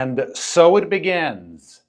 And so it begins.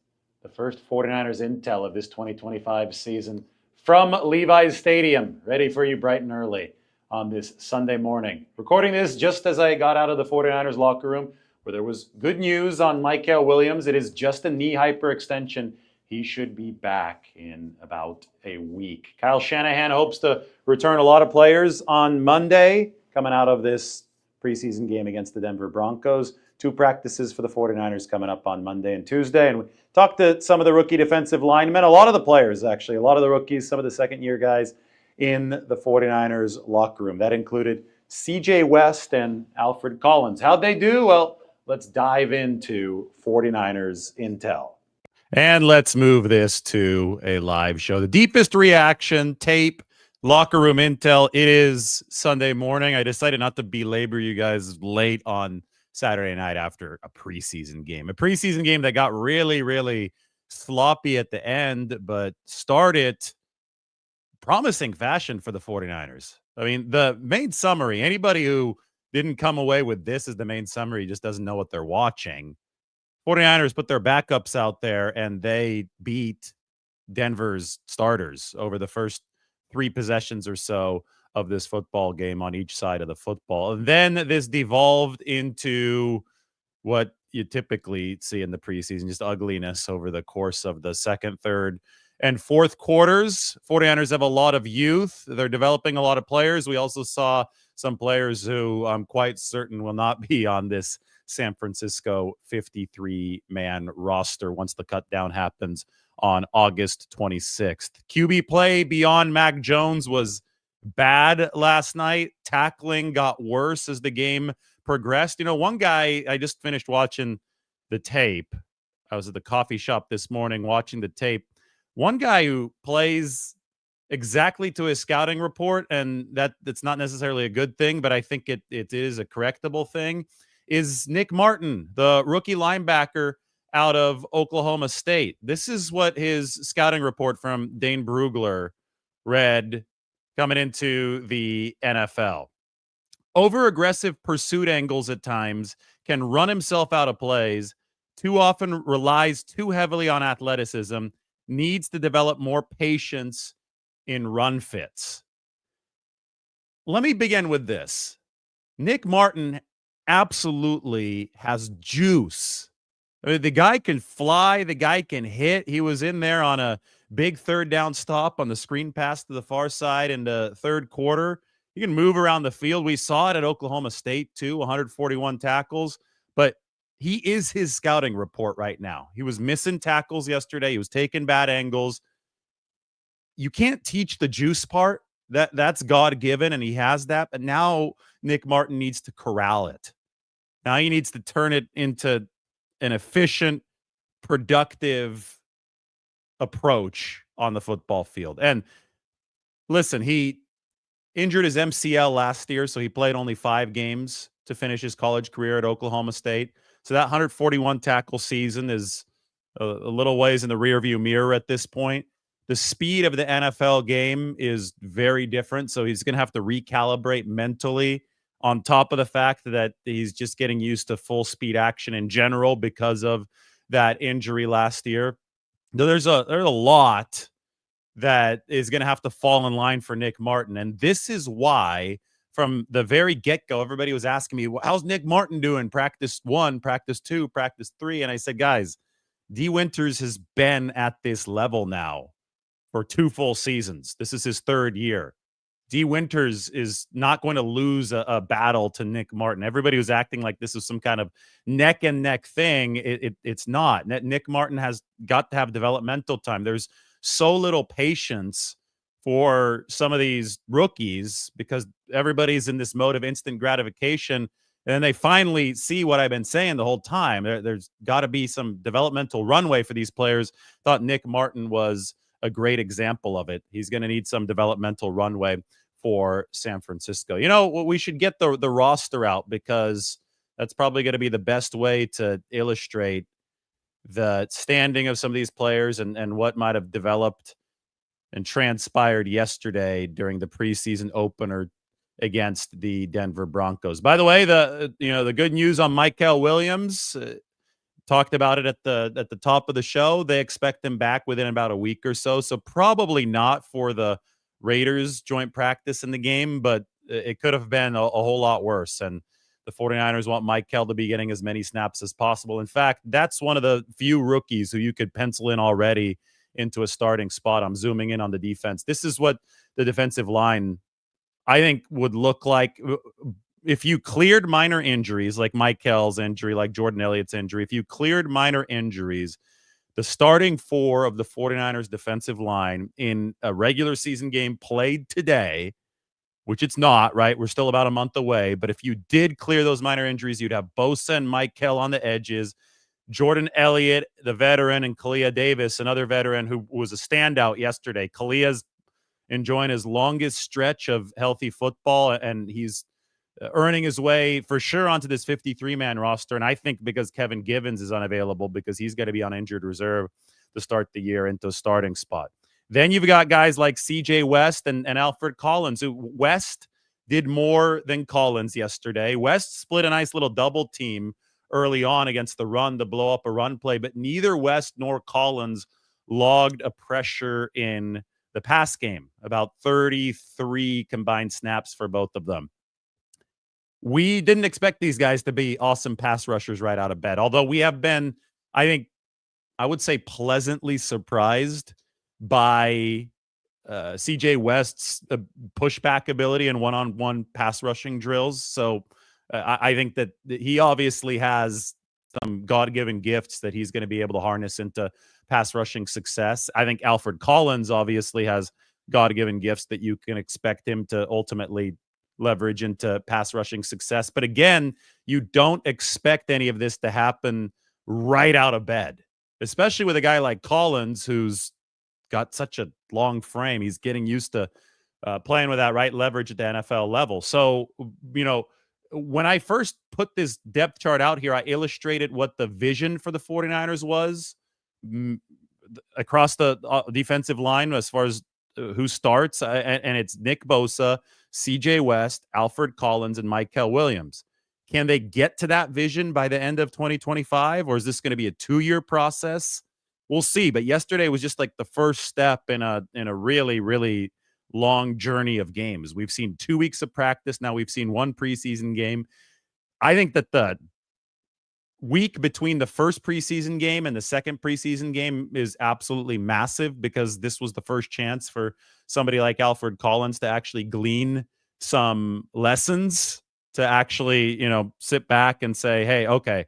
The first 49ers intel of this 2025 season from Levi's Stadium. Ready for you bright and early on this Sunday morning. Recording this just as I got out of the 49ers locker room where there was good news on Mykel Williams. It is just a knee hyperextension. He should be back in about a week. Kyle Shanahan hopes to return a lot of players on Monday coming out of this preseason game against the Denver Broncos. 2 practices for the 49ers coming up on Monday and Tuesday. And we talked to some of the rookie defensive linemen, a lot of the players, actually, a lot of the rookies, some of the second-year guys in the 49ers locker room. That included CJ West and Alfred Collins. How'd they do? Well, let's dive into 49ers intel. And let's move this to a live show. The deepest reaction, tape, locker room intel. It is Sunday morning. I decided not to belabor you guys late on Saturday night after a preseason game. A preseason game that got really, really sloppy at the end, but started promising fashion for the 49ers. I mean, the main summary, anybody who didn't come away with this as the main summary just doesn't know what they're watching. 49ers put their backups out there and they beat Denver's starters over the first 3 possessions or so of this football game on each side of the football. And then this devolved into what you typically see in the preseason, just ugliness over the course of the second, third, and fourth quarters. 49ers have a lot of youth. They're developing a lot of players. We also saw some players who I'm quite certain will not be on this San Francisco 53-man roster once the cut down happens on August 26th. QB play beyond Mac Jones was bad last night. Tackling got worse as the game progressed. You know, one guy, I just finished watching the tape. I was at the coffee shop this morning watching the tape. One guy who plays exactly to his scouting report, and that's not necessarily a good thing, but I think it is a correctable thing, is Nick Martin, the rookie linebacker out of Oklahoma State. This is what his scouting report from Dane Brugler read coming into the NFL. Over-aggressive pursuit angles at times, can run himself out of plays, too often relies too heavily on athleticism, needs to develop more patience in run fits. Let me begin with this. Nick Martin absolutely has juice. I mean, the guy can fly. The guy can hit. He was in there on a big third down stop on the screen pass to the far side in the third quarter. He can move around the field. We saw it at Oklahoma State, too, 141 tackles. But he is his scouting report right now. He was missing tackles yesterday. He was taking bad angles. You can't teach the juice part. That's God-given, and he has that. But now Nick Martin needs to corral it. Now he needs to turn it into an efficient, productive approach on the football field. And listen, he injured his MCL last year, so he played only 5 games to finish his college career at Oklahoma State. So that 141 tackle season is a little ways in the rearview mirror at this point. The speed of the NFL game is very different, so he's going to have to recalibrate mentally, on top of the fact that he's just getting used to full speed action in general because of that injury last year. There's a lot that is going to have to fall in line for Nick Martin. And this is why from the very get-go, everybody was asking me, how's Nick Martin doing? Practice 1, practice 2, practice 3. And I said, guys, D. Winters has been at this level now for 2 full seasons. This is his 3rd year. D. Winters is not going to lose a battle to Nick Martin. Everybody was acting like this was some kind of neck and neck thing. It's not. Nick Martin has got to have developmental time. There's so little patience for some of these rookies because everybody's in this mode of instant gratification. And then they finally see what I've been saying the whole time. There's got to be some developmental runway for these players. Thought Nick Martin was a great example of it. He's going to need some developmental runway for San Francisco. You know, we should get the roster out because that's probably going to be the best way to illustrate the standing of some of these players and what might have developed and transpired yesterday during the preseason opener against the Denver Broncos. By the way, the good news on Mykel Williams, talked about it at the top of the show. They expect him back within about a week or so. So probably not for the Raiders joint practice in the game, but it could have been a whole lot worse. And the 49ers want Mykel to be getting as many snaps as possible. In fact, that's one of the few rookies who you could pencil in already into a starting spot. I'm zooming in on the defense. This is what the defensive line, I think, would look like if you cleared minor injuries like Mykel's injury, like Jordan Elliott's injury. If you cleared minor injuries, the starting four of the 49ers defensive line in a regular season game played today, which it's not, right? We're still about a month away. But if you did clear those minor injuries, you'd have Bosa and Mykel on the edges, Jordan Elliott, the veteran, and Kalia Davis, another veteran who was a standout yesterday. Kalia's enjoying his longest stretch of healthy football, and he's earning his way for sure onto this 53-man roster. And I think because Kevin Givens is unavailable, because he's going to be on injured reserve to start the year into a starting spot. Then you've got guys like CJ West and Alfred Collins, who West did more than Collins yesterday. West split a nice little double team early on against the run to blow up a run play, but neither West nor Collins logged a pressure in the pass game, about 33 combined snaps for both of them. We didn't expect these guys to be awesome pass rushers right out of bed, although we have been, I would say, pleasantly surprised by CJ West's pushback ability and one-on-one pass rushing drills. So I think that he obviously has some God-given gifts that he's going to be able to harness into pass rushing success. I think Alfred Collins obviously has God-given gifts that you can expect him to ultimately leverage into pass rushing success. But again, you don't expect any of this to happen right out of bed, especially with a guy like Collins, who's got such a long frame. He's getting used to playing with that right leverage at the NFL level. So, when I first put this depth chart out here, I illustrated what the vision for the 49ers was across the defensive line as far as who starts, and it's Nick Bosa, CJ West, Alfred Collins, and Mykel Williams. Can they get to that vision by the end of 2025, or is this going to be a 2-year process? We'll see. But yesterday was just like the first step in a really, really long journey of games. We've seen 2 weeks of practice. Now we've seen one preseason game. I think that the week between the first preseason game and the second preseason game is absolutely massive, because this was the first chance for somebody like Alfred Collins to actually glean some lessons, to actually, sit back and say, hey, okay,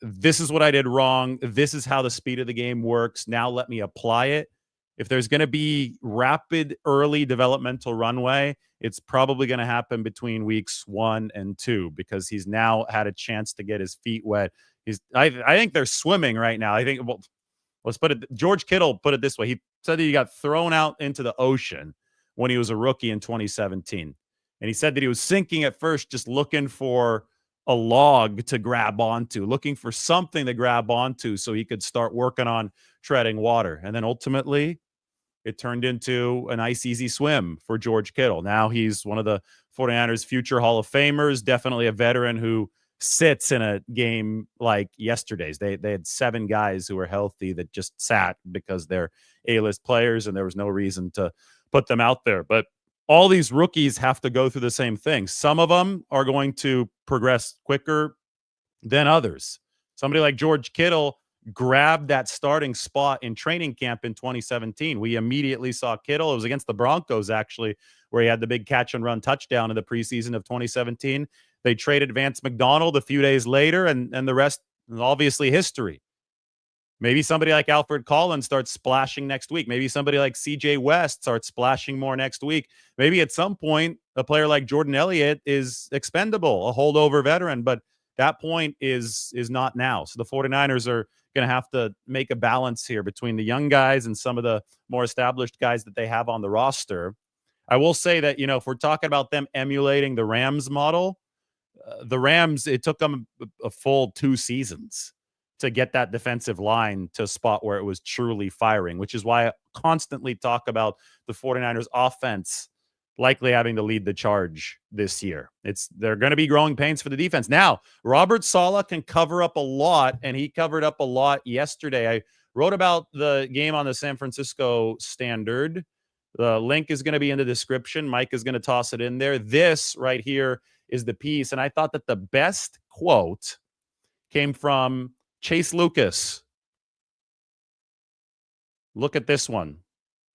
this is what I did wrong. This is how the speed of the game works. Now let me apply it. If there's going to be rapid early developmental runway, it's probably going to happen between weeks 1 and 2, because he's now had a chance to get his feet wet. I think they're swimming right now. I think, well, let's put it, George Kittle put it this way. He said that he got thrown out into the ocean when he was a rookie in 2017. And he said that he was sinking at first, just looking for a log to grab onto, looking for something to grab onto so he could start working on treading water. And then ultimately, it turned into a nice, easy swim for George Kittle. Now he's one of the 49ers' future Hall of Famers, definitely a veteran who sits in a game like yesterday's. They had 7 guys who were healthy that just sat because they're A-list players, and there was no reason to put them out there. But all these rookies have to go through the same thing. Some of them are going to progress quicker than others. Somebody like George Kittle grabbed that starting spot in training camp in 2017. We immediately saw Kittle. It was against the Broncos, actually, where he had the big catch and run touchdown in the preseason of 2017. They traded Vance McDonald a few days later, and the rest is obviously history. Maybe somebody like Alfred Collins starts splashing next week. Maybe somebody like CJ West starts splashing more next week. Maybe at some point, a player like Jordan Elliott is expendable, a holdover veteran, but that point is not now. So the 49ers are going to have to make a balance here between the young guys and some of the more established guys that they have on the roster. I will say that, if we're talking about them emulating the Rams model, the Rams, it took them a full 2 seasons to get that defensive line to a spot where it was truly firing, which is why I constantly talk about the 49ers offense likely having to lead the charge this year. They're going to be growing pains for the defense. Now, Robert Saleh can cover up a lot, and he covered up a lot yesterday. I wrote about the game on the San Francisco Standard. The link is going to be in the description. Mike is going to toss it in there. This right here is the piece, and I thought that the best quote came from Chase Lucas. Look at this one.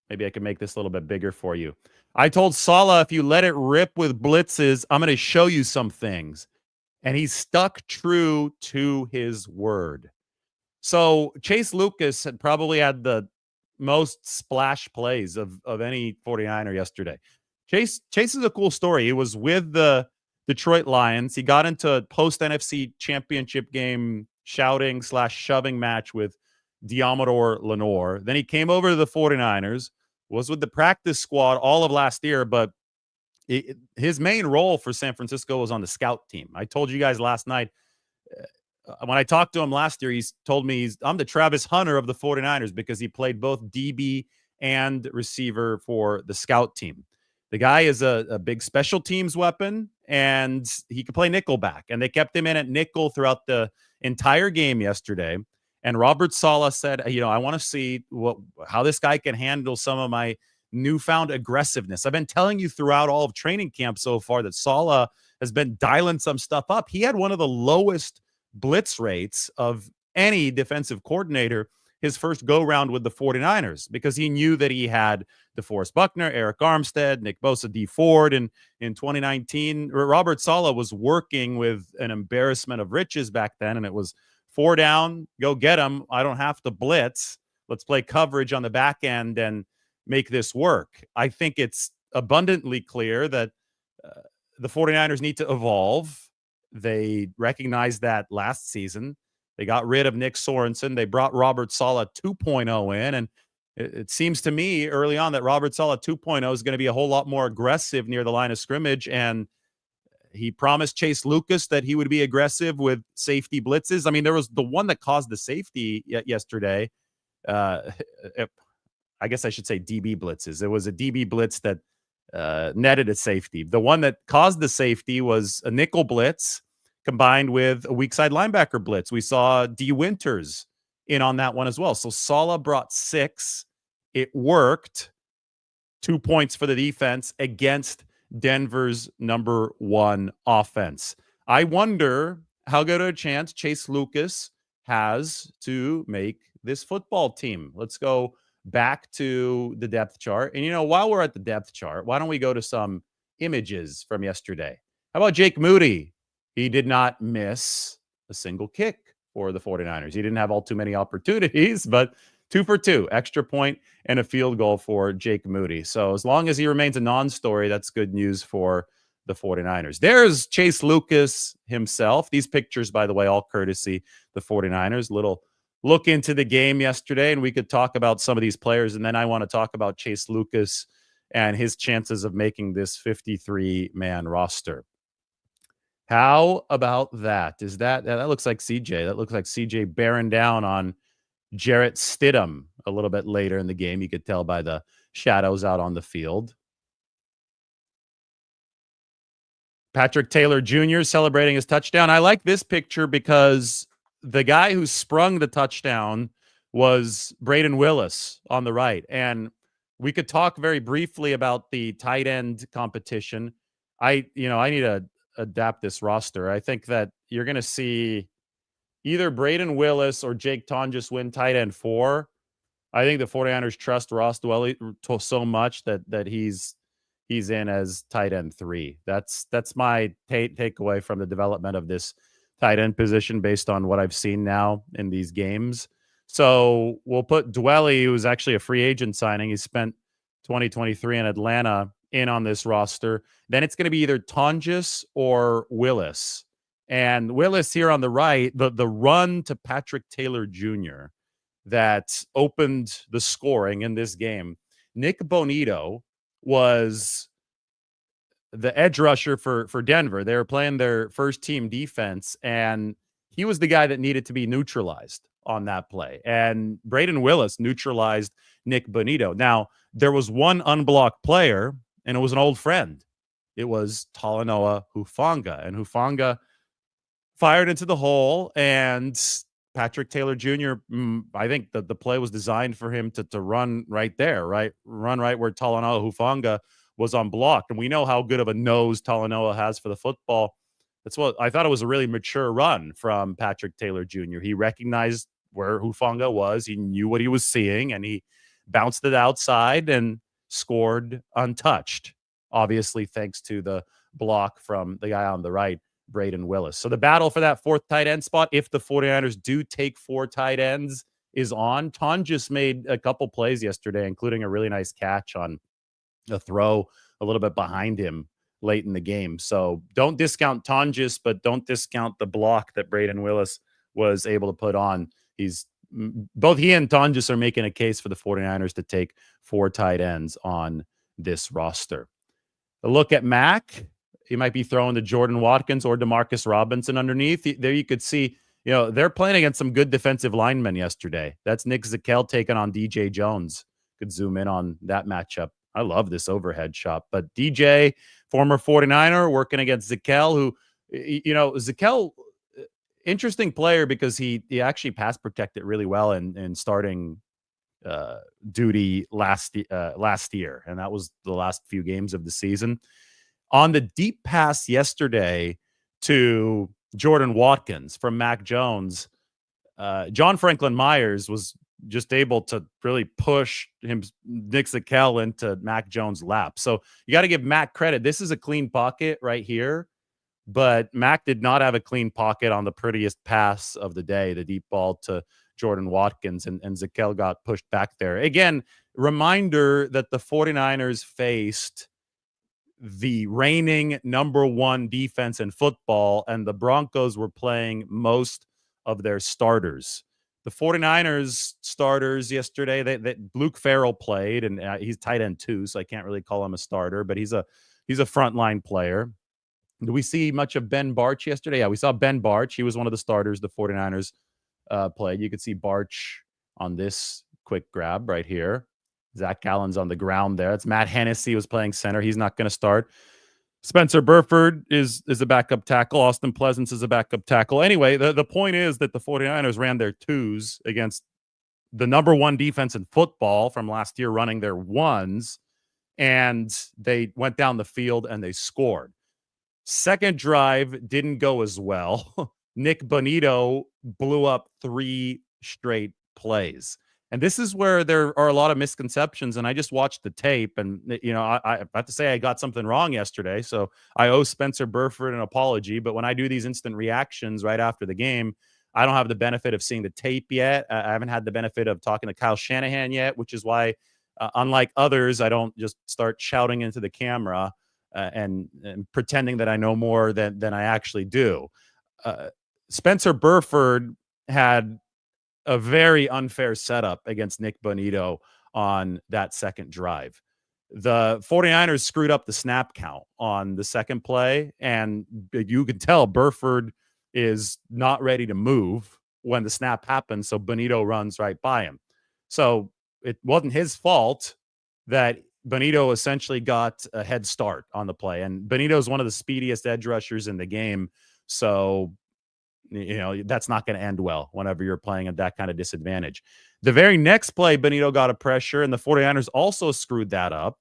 Maybe I can make this a little bit bigger for you. I told Saleh, if you let it rip with blitzes, I'm going to show you some things. And he stuck true to his word. So Chase Lucas had probably had the most splash plays of any 49er yesterday. Chase is a cool story. He was with the Detroit Lions. He got into a post-NFC championship game shouting/shoving match with Diamador Lenore. Then he came over to the 49ers, was with the practice squad all of last year, but his main role for San Francisco was on the scout team. I told you guys last night, when I talked to him last year, he's told me I'm the Travis Hunter of the 49ers because he played both DB and receiver for the scout team. The guy is a big special teams weapon, and he could play nickelback. And they kept him in at nickel throughout the entire game yesterday. And Robert Saleh said, I want to see how this guy can handle some of my newfound aggressiveness. I've been telling you throughout all of training camp so far that Saleh has been dialing some stuff up. He had one of the lowest blitz rates of any defensive coordinator his first go-round with the 49ers because he knew that he had DeForest Buckner, Eric Armstead, Nick Bosa, D. Ford. And in 2019, Robert Saleh was working with an embarrassment of riches back then, and it was 4 down, go get them. I don't have to blitz. Let's play coverage on the back end and make this work. I think it's abundantly clear that the 49ers need to evolve. They recognized that last season. They got rid of Nick Sorensen. They brought Robert Saleh 2.0 in, and it seems to me early on that Robert Saleh 2.0 is going to be a whole lot more aggressive near the line of scrimmage, and he promised Chase Lucas that he would be aggressive with safety blitzes. I mean, there was the one that caused the safety yesterday. I guess I should say DB blitzes. There was a DB blitz that netted a safety. The one that caused the safety was a nickel blitz combined with a weak side linebacker blitz. We saw D. Winters in on that one as well. So Saleh brought 6. It worked. 2 points for the defense against Denver's number 1 offense. I wonder how good a chance Chase Lucas has to make this football team. Let's go back to the depth chart. And, while we're at the depth chart, why don't we go to some images from yesterday? How about Jake Moody? He did not miss a single kick for the 49ers. He didn't have all too many opportunities, but 2 for 2, extra point and a field goal for Jake Moody. So as long as he remains a non-story, that's good news for the 49ers. There's Chase Lucas himself. These pictures, by the way, all courtesy the 49ers. Little look into the game yesterday, and we could talk about some of these players. And then I want to talk about Chase Lucas and his chances of making this 53-man roster. How about that? That looks like CJ. That looks like CJ bearing down on Jarrett Stidham a little bit later in the game. You could tell by the shadows out on the field. Patrick Taylor Jr. celebrating his touchdown. I like this picture because the guy who sprung the touchdown was Braden Willis on the right. And we could talk very briefly about the tight end competition. I need to adapt this roster. I think that you're going to see either Braden Willis or Jake Tonjes win tight end 4. I think the 49ers trust Ross Dwelly so much that he's in as tight end 3. That's my takeaway from the development of this tight end position based on what I've seen now in these games. So we'll put Dwelly, who's actually a free agent signing. He spent 2023 in Atlanta in on this roster. Then it's going to be either Tonjes or Willis. And Willis here on the right, the run to Patrick Taylor Jr. that opened the scoring in this game. Nick Bonito was the edge rusher for Denver. They were playing their first team defense, and he was the guy that needed to be neutralized on that play. And Braden Willis neutralized Nick Bonito. Now, there was one unblocked player and it was an old friend. It was Talanoa Hufanga, and Hufanga fired into the hole, and Patrick Taylor Jr., I think the play was designed for him to run right there, run right where Talanoa Hufanga was unblocked. And we know how good of a nose Talanoa has for the football. That's what I thought. It was a really mature run from Patrick Taylor Jr. He recognized where Hufanga was. He knew what he was seeing, and he bounced it outside and scored untouched, obviously thanks to the block from the guy on the right, Braden Willis. So the battle for that fourth tight end spot, if the 49ers do take 4 tight ends, is on. Tonjes made a couple plays yesterday, including a really nice catch on a throw a little bit behind him late in the game. So don't discount Tonjes, but don't discount the block that Braden Willis was able to put on. Both he and Tonjes are making a case for the 49ers to take 4 tight ends on this roster. A look at Mac. He might be throwing to Jordan Watkins or Demarcus Robinson underneath. There you could see, they're playing against some good defensive linemen yesterday. That's Nick Zakelj taking on DJ Jones. Could zoom in on that matchup. I love this overhead shot. But DJ, former 49er, working against Zakelj, who, Zakelj, interesting player because he actually pass protected really well in starting duty last year, and that was the last few games of the season. On the deep pass yesterday to Jordan Watkins from Mac Jones, John Franklin Myers was just able to really push Nick Zakelj into Mac Jones' lap. So you got to give Mac credit. This is a clean pocket right here, but Mac did not have a clean pocket on the prettiest pass of the day, the deep ball to Jordan Watkins, and Zakelj got pushed back there. Again, reminder that the 49ers faced the reigning number 1 defense in football, and the Broncos were playing most of their starters. The 49ers starters yesterday, that Luke Farrell played, and he's tight end too, so I can't really call him a starter, but he's a frontline player. Do we see much of Ben Barch yesterday? Yeah, we saw Ben Barch. He was one of the starters the 49ers played. You could see Barch on this quick grab right here. Zach Gallen's on the ground there. It's Matt Hennessy was playing center. He's not going to start. Spencer Burford is a backup tackle. Austin Pleasance is a backup tackle. Anyway, the point is that the 49ers ran their 2s against the number 1 defense in football from last year, running their 1s, and they went down the field and they scored. Second drive didn't go as well. Nick Bonito blew up 3 straight plays. And this is where there are a lot of misconceptions. And I just watched the tape, and, I have to say I got something wrong yesterday. So I owe Spencer Burford an apology. But when I do these instant reactions right after the game, I don't have the benefit of seeing the tape yet. I haven't had the benefit of talking to Kyle Shanahan yet, which is why, unlike others, I don't just start shouting into the camera and pretending that I know more than I actually do. Spencer Burford had a very unfair setup against Nick Bonito on that second drive. The 49ers screwed up the snap count on the second play, and you could tell Burford is not ready to move when the snap happens, so Bonito runs right by him. So it wasn't his fault that Bonito essentially got a head start on the play, and Bonito is one of the speediest edge rushers in the game, so that's not going to end well whenever you're playing at that kind of disadvantage. The very next play, Bonito got a pressure, and the 49ers also screwed that up.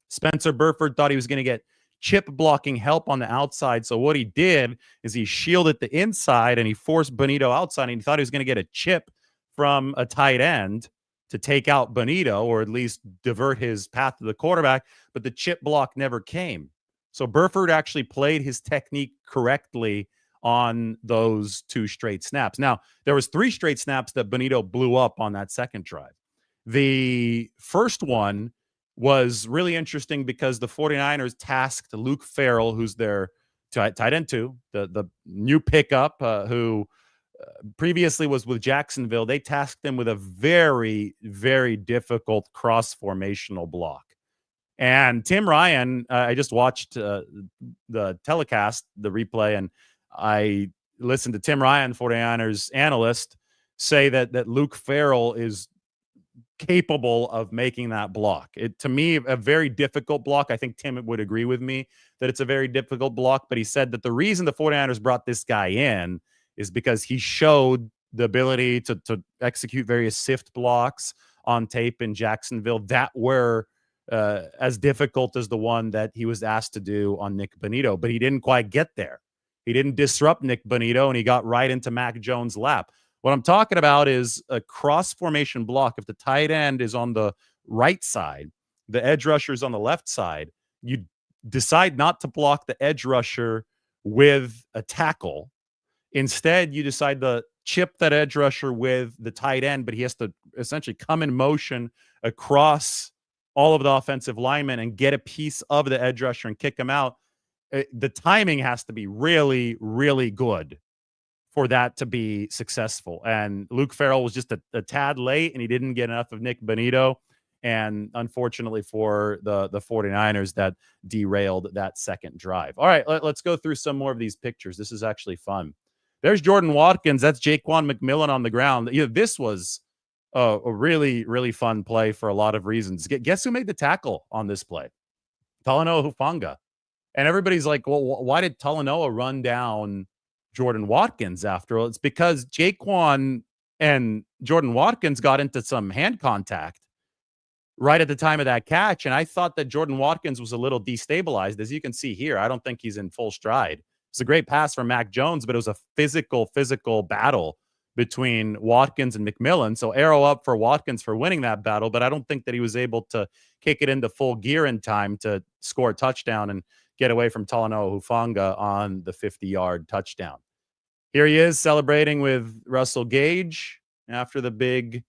Spencer Burford thought he was going to get chip blocking help on the outside, so what he did is he shielded the inside, and he forced Bonito outside, and he thought he was going to get a chip from a tight end to take out Bonito, or at least divert his path to the quarterback, but the chip block never came. So Burford actually played his technique correctly on those 2 straight snaps. Now, there was 3 straight snaps that Bonito blew up on that second drive. The first one was really interesting because the 49ers tasked Luke Farrell, who's their tight end 2, the new pickup, who previously was with Jacksonville. They tasked him with a very, very difficult cross-formational block. And Tim Ryan, I just watched the telecast, the replay, and I listened to Tim Ryan, 49ers analyst, say that Luke Farrell is capable of making that block. It, to me, a very difficult block. I think Tim would agree with me that it's a very difficult block, but he said that the reason the 49ers brought this guy in is because he showed the ability to execute various sift blocks on tape in Jacksonville that were as difficult as the one that he was asked to do on Nick Bonito, but he didn't quite get there. He didn't disrupt Nick Bonito, and he got right into Mac Jones' lap. What I'm talking about is a cross formation block. If the tight end is on the right side, the edge rusher is on the left side, you decide not to block the edge rusher with a tackle. Instead, you decide to chip that edge rusher with the tight end, but he has to essentially come in motion across all of the offensive linemen and get a piece of the edge rusher and kick him out. The timing has to be really, really good for that to be successful. And Luke Farrell was just a tad late, and he didn't get enough of Nick Bonito. And unfortunately for the 49ers, that derailed that second drive. All right, let's go through some more of these pictures. This is actually fun. There's Jordan Watkins. That's Jaquan McMillan on the ground. This was a really, really fun play for a lot of reasons. Guess who made the tackle on this play? Talanoa Hufanga. And everybody's like, well, why did Talanoa run down Jordan Watkins after all? It's because Jaquan and Jordan Watkins got into some hand contact right at the time of that catch. And I thought that Jordan Watkins was a little destabilized. As you can see here, I don't think he's in full stride. It's a great pass from Mac Jones, but it was a physical battle between Watkins and McMillan. So arrow up for Watkins for winning that battle, but I don't think that he was able to kick it into full gear in time to score a touchdown and get away from Talanoa Hufanga on the 50-yard touchdown. Here he is celebrating with Russell Gage after the big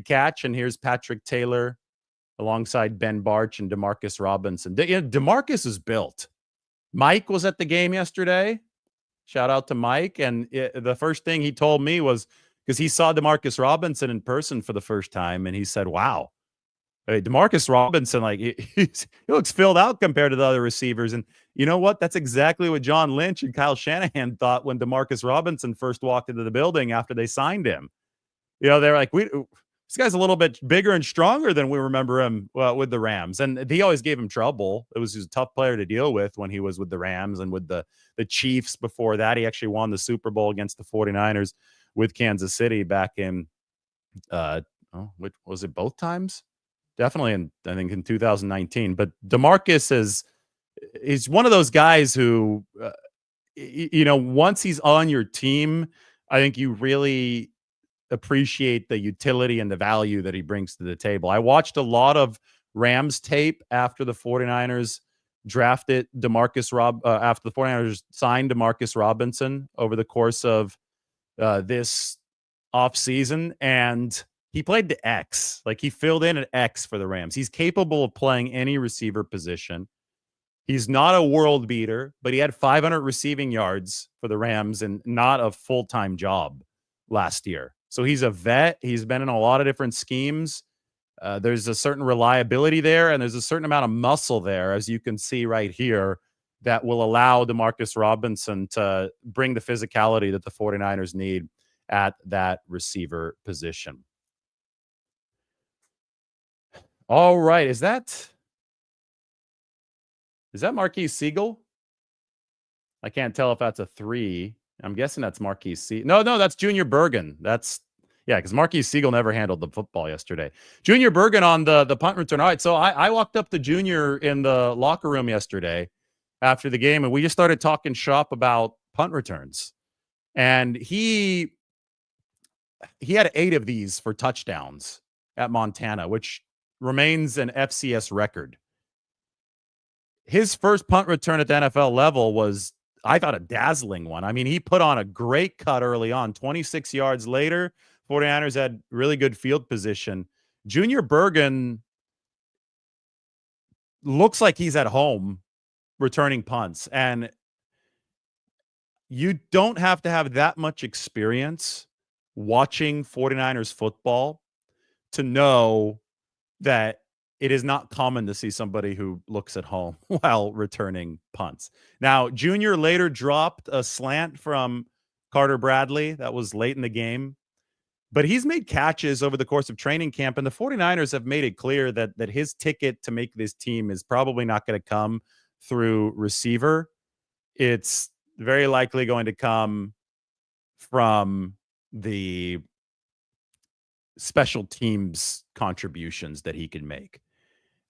catch, and here's Patrick Taylor alongside Ben Barch and Demarcus Robinson. Demarcus is built. Mike was at the game yesterday. Shout out to Mike. And the first thing he told me was, because he saw Demarcus Robinson in person for the first time, and he said, wow, Demarcus Robinson, like he looks filled out compared to the other receivers. And you know what? That's exactly what John Lynch and Kyle Shanahan thought when Demarcus Robinson first walked into the building after they signed him. They're like, this guy's a little bit bigger and stronger than we remember him with the Rams. And he always gave him trouble. He was a tough player to deal with when he was with the Rams and with the Chiefs before that. He actually won the Super Bowl against the 49ers with Kansas City back in, was it both times? Definitely I think in 2019. But DeMarcus is one of those guys who, once he's on your team, I think you really appreciate the utility and the value that he brings to the table. I watched a lot of Rams tape after the 49ers drafted after the 49ers signed DeMarcus Robinson over the course of this offseason, and he played the X. Like, he filled in an X for the Rams. He's capable of playing any receiver position. He's not a world beater, but he had 500 receiving yards for the Rams and not a full-time job last year. So he's a vet. He's been in a lot of different schemes. There's a certain reliability there, and there's a certain amount of muscle there, as you can see right here, that will allow DeMarcus Robinson to bring the physicality that the 49ers need at that receiver position. All right. Is that Marquise Siegel? I can't tell if that's a 3. I'm guessing that's Marquise Siegel. No, that's Junior Bergen. Because Marquise Siegel never handled the football yesterday. Junior Bergen on the punt return. All right, so I walked up to Junior in the locker room yesterday after the game, and we just started talking shop about punt returns. And he had 8 of these for touchdowns at Montana, which remains an FCS record. His first punt return at the NFL level was, I thought, a dazzling one. I mean, he put on a great cut early on. 26 yards later, 49ers had really good field position. Junior Bergen looks like he's at home returning punts. And you don't have to have that much experience watching 49ers football to know that it is not common to see somebody who looks at home while returning punts. Now, Junior later dropped a slant from Carter Bradley. That was late in the game. But he's made catches over the course of training camp, and the 49ers have made it clear that his ticket to make this team is probably not going to come through receiver. It's very likely going to come from the special teams contributions that he can make.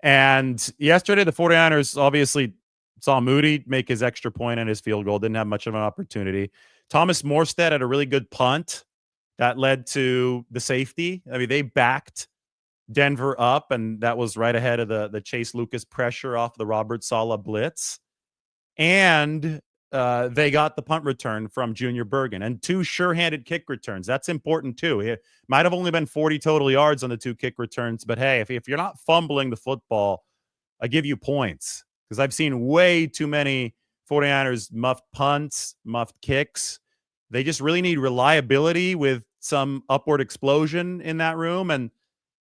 And yesterday, the 49ers obviously saw Moody make his extra point and his field goal. Didn't have much of an opportunity. Thomas Morstead had a really good punt that led to the safety. I mean, they backed Denver up, and that was right ahead of the Chase Lucas pressure off the Robert Saleh blitz. And they got the punt return from Junior Bergen and 2 sure-handed kick returns. That's important, too. It might have only been 40 total yards on the 2 kick returns, but hey, if you're not fumbling the football, I give you points, because I've seen way too many 49ers muffed punts, muffed kicks. They just really need reliability with some upward explosion in that room. And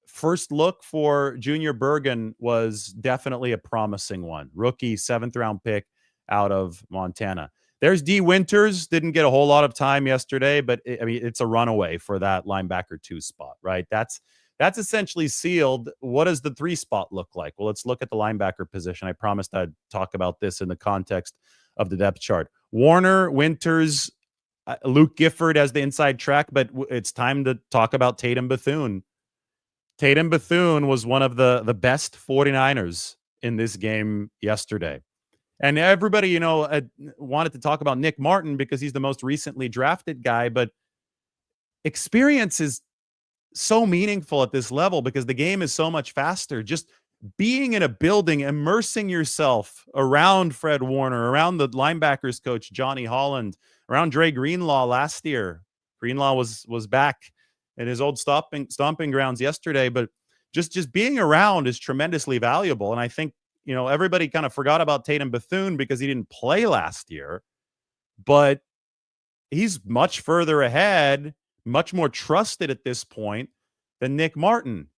first look for Junior Bergen was definitely a promising one. Rookie 7th-round pick out of Montana. There's D. Winters. Didn't get a whole lot of time yesterday, but it's a runaway for that linebacker 2 spot, right? That's essentially sealed. What does the 3 spot look like? Well, let's look at the linebacker position. I promised I'd talk about this in the context of the depth chart. Warner, Winters, Luke Gifford as the inside track, but it's time to talk about Tatum Bethune. Tatum Bethune was one of the best 49ers in this game yesterday. And everybody, wanted to talk about Nick Martin because he's the most recently drafted guy, but experience is so meaningful at this level because the game is so much faster. Just being in a building, immersing yourself around Fred Warner, around the linebackers coach, Johnny Holland, around Dre Greenlaw last year. Greenlaw was back in his old stomping grounds yesterday, but just being around is tremendously valuable. And I think, everybody kind of forgot about Tatum Bethune because he didn't play last year, but he's much further ahead, much more trusted at this point than Nick Martin.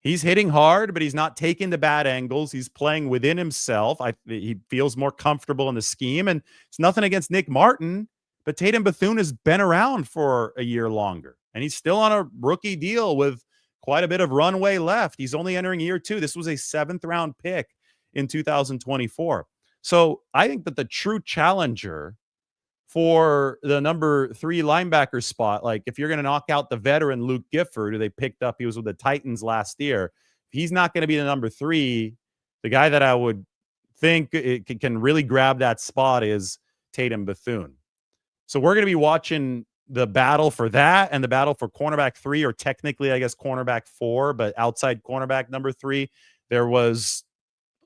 He's hitting hard, but he's not taking the bad angles. He's playing within himself. He feels more comfortable in the scheme, and it's nothing against Nick Martin, but Tatum Bethune has been around for a year longer, and he's still on a rookie deal with quite a bit of runway left. He's only entering year 2. This was a 7th-round pick in 2024. So I think that the true challenger for the number 3 linebacker spot, like if you're going to knock out the veteran Luke Gifford, who they picked up, he was with the Titans last year. If he's not going to be the number 3, the guy that I would think it can really grab that spot is Tatum Bethune. So we're going to be watching the battle for that and the battle for cornerback 3, or technically, I guess, cornerback 4, but outside cornerback number 3. There was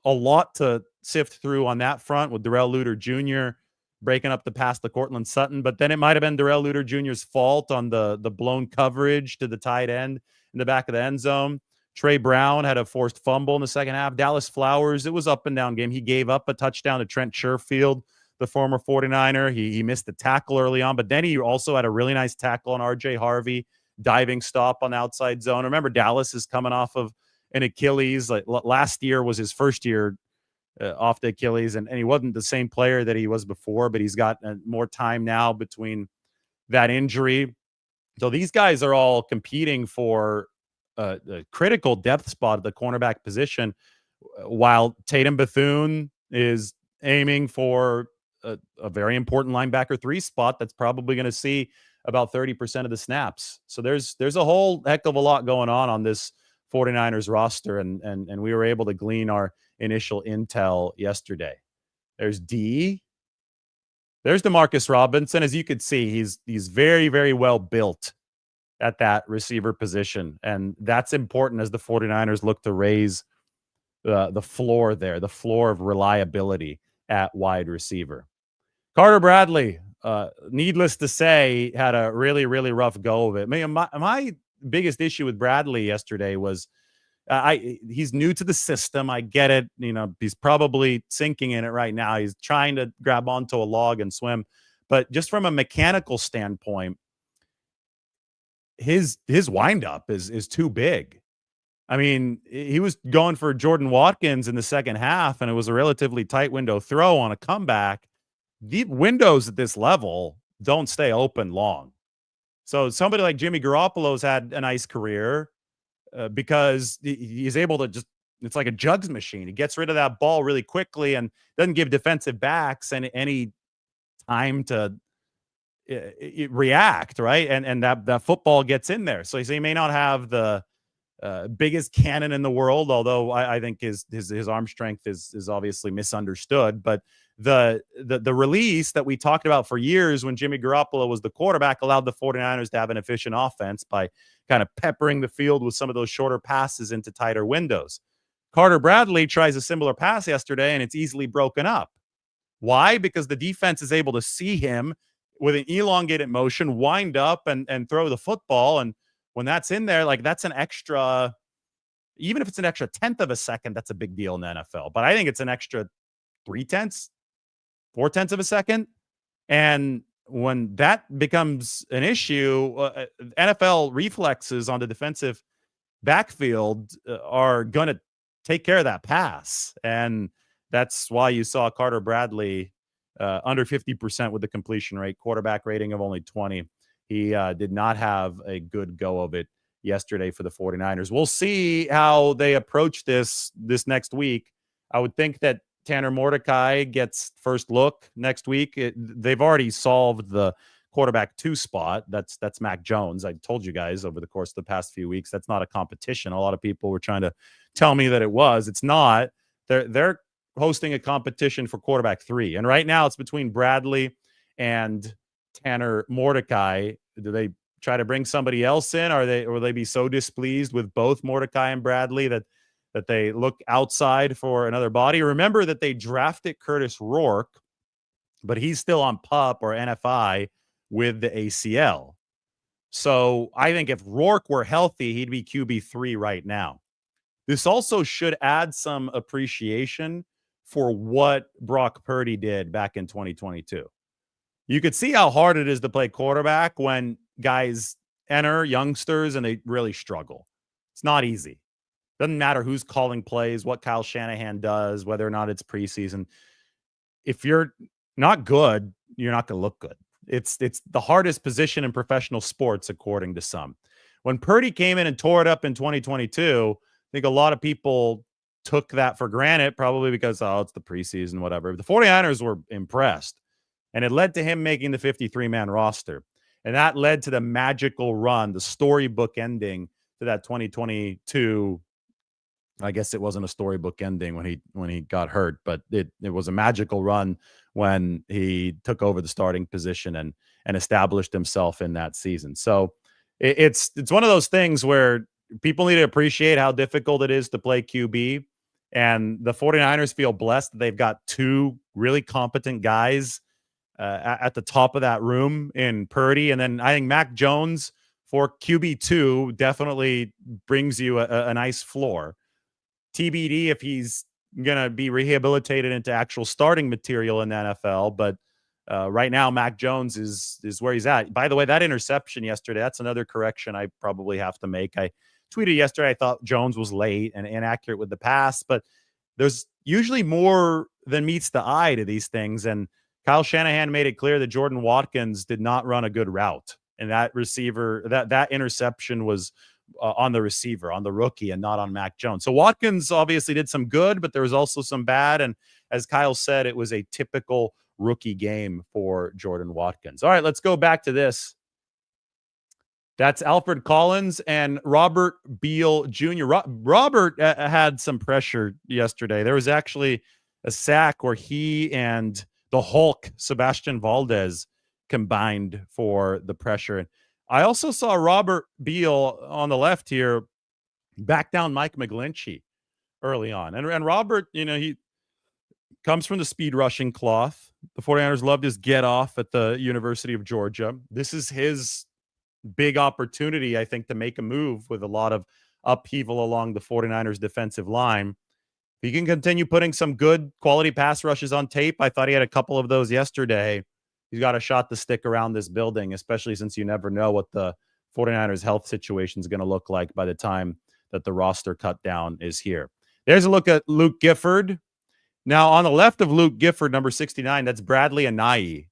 a lot to sift through on that front with Darrell Luter Jr. breaking up the pass to Cortland Sutton, but then it might have been Darrell Luter Jr.'s fault on the blown coverage to the tight end in the back of the end zone. Trey Brown had a forced fumble in the second half. Dallas Flowers, it was up and down game. He gave up a touchdown to Trent Sherfield, the former 49er. He missed the tackle early on, but then he also had a really nice tackle on RJ Harvey, diving stop on the outside zone. Remember, Dallas is coming off of an Achilles. Like last year was his first year off the Achilles, and he wasn't the same player that he was before, but he's got more time now between that injury. So these guys are all competing for a critical depth spot at the cornerback position, while Tatum Bethune is aiming for a very important linebacker 3 spot that's probably going to see about 30% of the snaps. So there's a whole heck of a lot going on this 49ers roster, and we were able to glean our initial intel yesterday. There's D. There's DeMarcus Robinson. As you could see, he's very, very well built at that receiver position, and that's important as the 49ers look to raise the floor there, the floor of reliability at wide receiver. Carter Bradley, needless to say, had a really, really rough go of it. My biggest issue with Bradley yesterday was he's new to the system. I get it. He's probably sinking in it right now. He's trying to grab onto a log and swim. But just from a mechanical standpoint, his windup is too big. I mean, he was going for Jordan Watkins in the second half, and it was a relatively tight window throw on a comeback. The windows at this level don't stay open long. So somebody like Jimmy Garoppolo's had a nice career because he's able to just, it's like a jugs machine. He gets rid of that ball really quickly and doesn't give defensive backs any time to react, right? And that football gets in there. So he may not have the biggest cannon in the world, although I think his arm strength is obviously misunderstood. But the release that we talked about for years when Jimmy Garoppolo was the quarterback allowed the 49ers to have an efficient offense by kind of peppering the field with some of those shorter passes into tighter windows. Carter Bradley tries a similar pass yesterday, and it's easily broken up. Why? Because the defense is able to see him with an elongated motion, wind up and throw the football. And when that's in there, like that's an extra, even if it's an extra tenth of a second, that's a big deal in the NFL. But I think it's an extra 0.3, 0.4 of a second. And when that becomes an issue, NFL reflexes on the defensive backfield are going to take care of that pass. And that's why you saw Carter Bradley under 50% with the completion rate, quarterback rating of only 20. He did not have a good go of it yesterday for the 49ers. We'll see how they approach this next week. I would think that Tanner Mordecai gets first look next week. They've already solved the quarterback 2 spot. That's Mac Jones. I told you guys over the course of the past few weeks, that's not a competition. A lot of people were trying to tell me that it was. It's not. They're hosting a competition for quarterback 3. And right now it's between Bradley and Tanner Mordecai. Do they try to bring somebody else in? Or will they be so displeased with both Mordecai and Bradley that they look outside for another body? Remember that they drafted Curtis Rourke, but he's still on PUP or NFI with the ACL. So I think if Rourke were healthy, he'd be QB3 right now. This also should add some appreciation for what Brock Purdy did back in 2022. You could see how hard it is to play quarterback when guys enter, youngsters, and they really struggle. It's not easy. Doesn't matter who's calling plays, what Kyle Shanahan does, whether or not it's preseason. If you're not good, you're not going to look good. It's the hardest position in professional sports, according to some. When Purdy came in and tore it up in 2022, I think a lot of people took that for granted, probably because, it's the preseason, whatever. The 49ers were impressed, and it led to him making the 53-man roster. And that led to the magical run, the storybook ending to that 2022. I guess it wasn't a storybook ending when he got hurt, but it was a magical run when he took over the starting position and established himself in that season. So it's one of those things where people need to appreciate how difficult it is to play QB. And the 49ers feel blessed that they've got 2 really competent guys at the top of that room in Purdy. And then I think Mac Jones for QB2 definitely brings you a nice floor. TBD if he's going to be rehabilitated into actual starting material in the NFL. But right now, Mac Jones is where he's at. By the way, that interception yesterday, that's another correction I probably have to make. I tweeted yesterday, I thought Jones was late and inaccurate with the pass, but there's usually more than meets the eye to these things. And Kyle Shanahan made it clear that Jordan Watkins did not run a good route. And that receiver, that interception was on the receiver, on the rookie, and not on Mac Jones. So Watkins obviously did some good, but there was also some bad. And as Kyle said, it was a typical rookie game for Jordan Watkins. All right, let's go back to this. That's Alfred Collins and Robert Beal Jr. Robert had some pressure yesterday. There was actually a sack where he and the Hulk, Sebastian Valdez, combined for the pressure. I also saw Robert Beal on the left here back down Mike McGlinchey early on. And Robert, he comes from the speed rushing cloth. The 49ers loved his get off at the University of Georgia. This is his big opportunity, I think, to make a move with a lot of upheaval along the 49ers defensive line. If he can continue putting some good quality pass rushes on tape, I thought he had a couple of those yesterday. He's got a shot to stick around this building, especially since you never know what the 49ers health situation is going to look like by the time that the roster cut down is here. There's a look at Luke Gifford. Now, on the left of Luke Gifford, number 69, that's Bradley Anayi,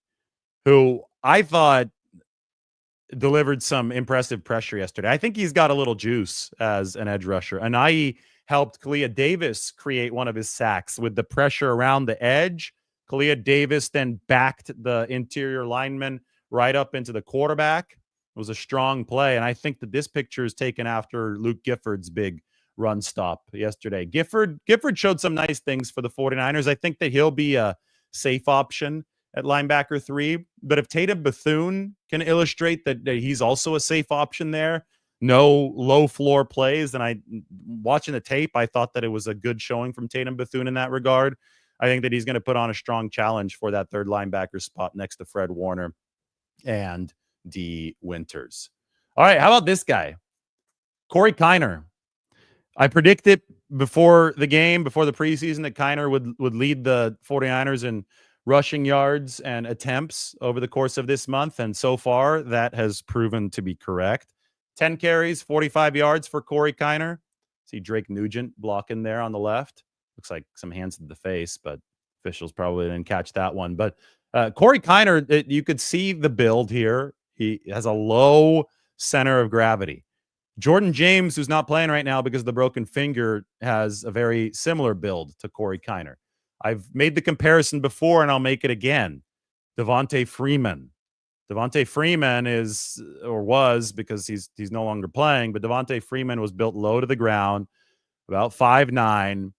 who I thought delivered some impressive pressure yesterday. I think he's got a little juice as an edge rusher. Anai helped Kalia Davis create one of his sacks with the pressure around the edge. Kalia Davis then backed the interior lineman right up into the quarterback. It was a strong play, and I think that this picture is taken after Luke Gifford's big run stop yesterday. Gifford showed some nice things for the 49ers. I think that he'll be a safe option at linebacker 3. But if Tatum Bethune can illustrate that he's also a safe option there, no low floor plays, and watching the tape, I thought that it was a good showing from Tatum Bethune in that regard. I think that he's going to put on a strong challenge for that third linebacker spot next to Fred Warner and D. Winters. All right, how about this guy? Corey Kiner. I predicted before the game, before the preseason, that Kiner would lead the 49ers in rushing yards and attempts over the course of this month, and so far that has proven to be correct. 10 carries, 45 yards for Corey Kiner. See Drake Nugent blocking there on the left. Looks like some hands to the face, but officials probably didn't catch that one. But Corey Kiner, you could see the build here. He has a low center of gravity. Jordan James, who's not playing right now because of the broken finger, has a very similar build to Corey Kiner. I've made the comparison before, and I'll make it again. Devontae Freeman. Devontae Freeman is, or was, because he's no longer playing, but Devontae Freeman was built low to the ground, about 5'9",